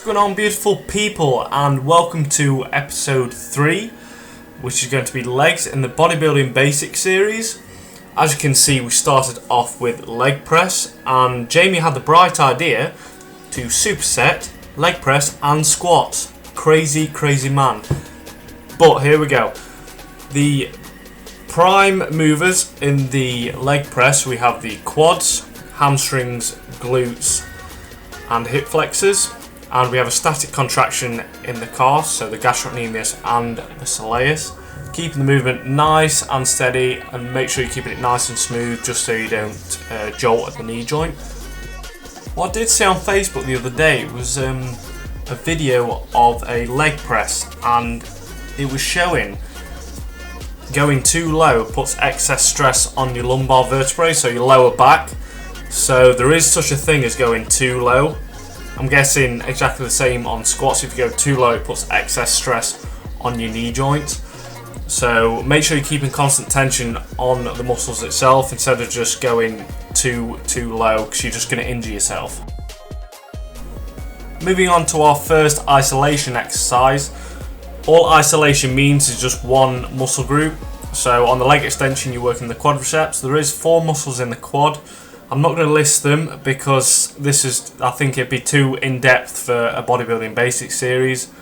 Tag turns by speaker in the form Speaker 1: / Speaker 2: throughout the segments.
Speaker 1: What's going on, beautiful people, and welcome to episode 3, which is going to be legs in the Bodybuilding Basics series. As you can see, we started off with leg press, and Jamie had the bright idea to superset, leg press and squats. Crazy, crazy man. But here we go. The prime movers in the leg press, we have the quads, hamstrings, glutes and hip flexors, and we have a static contraction in the calves, so the gastrocnemius and the soleus. Keeping the movement nice and steady, and make sure you're keeping it nice and smooth just so you don't jolt at the knee joint. What I did see on Facebook the other day was a video of a leg press, and it was showing going too low puts excess stress on your lumbar vertebrae, so your lower back. So there is such a thing as going too low. I'm guessing exactly the same on squats. If you go too low, it puts excess stress on your knee joints. So make sure you're keeping constant tension on the muscles itself instead of just going too low, because you're just going to injure yourself. Moving on to our first isolation exercise. All isolation means is just one muscle group. So on the leg extension, you're working the quadriceps. There is 4 muscles in the quad. I'm not going to list them because I think it'd be too in-depth for a Bodybuilding Basics series.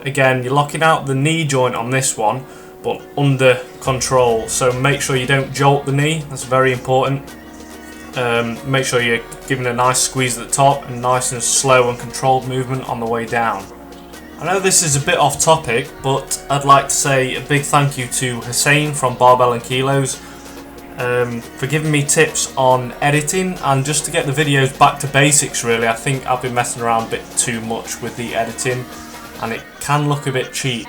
Speaker 1: Again, you're locking out the knee joint on this one, but under control. So make sure you don't jolt the knee. That's very important. Make sure you're giving a nice squeeze at the top and nice and slow and controlled movement on the way down. I know this is a bit off topic, but I'd like to say a big thank you to Hussein from Barbell and Kilos for giving me tips on editing and just to get the videos back to basics. Really, I think I've been messing around a bit too much with the editing and it can look a bit cheap.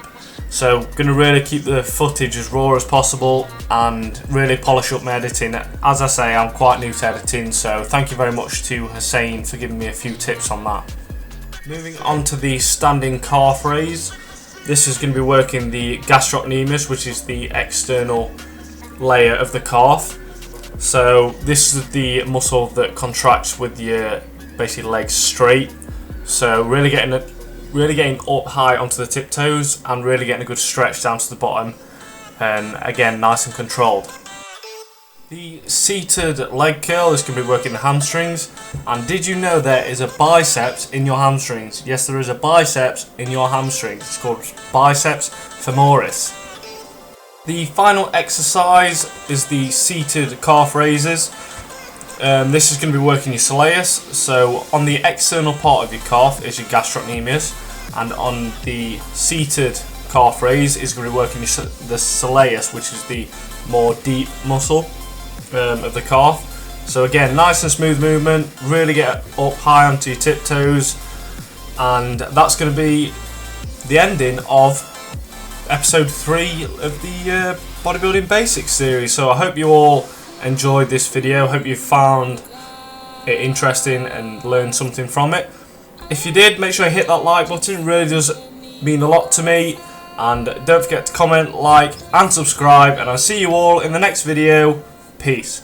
Speaker 1: So going to really keep the footage as raw as possible and really polish up my editing. As I say, I'm quite new to editing, so thank you very much to Hussein for giving me a few tips on that. Moving on to the standing calf raise. This is going to be working the gastrocnemius, which is the external layer of the calf. So this is the muscle that contracts with your basically legs straight. So really getting up high onto the tiptoes and really getting a good stretch down to the bottom, and again nice and controlled. The seated leg curl is going to be working the hamstrings. And did you know there is a biceps in your hamstrings? Yes, there is a biceps in your hamstrings. It's called biceps femoris. The final exercise is the seated calf raises. This is going to be working your soleus. So on the external part of your calf is your gastrocnemius, and on the seated calf raise is going to be working the soleus, which is the more deep muscle of the calf. So again, nice and smooth movement, really get up high onto your tiptoes, and that's going to be the ending of episode 3 of the Bodybuilding Basics series. So I hope you all enjoyed this video, hope you found it interesting and learned something from it. If you did, make sure you hit that like button, it really does mean a lot to me. And don't forget to comment, like and subscribe, and I'll see you all in the next video. Peace.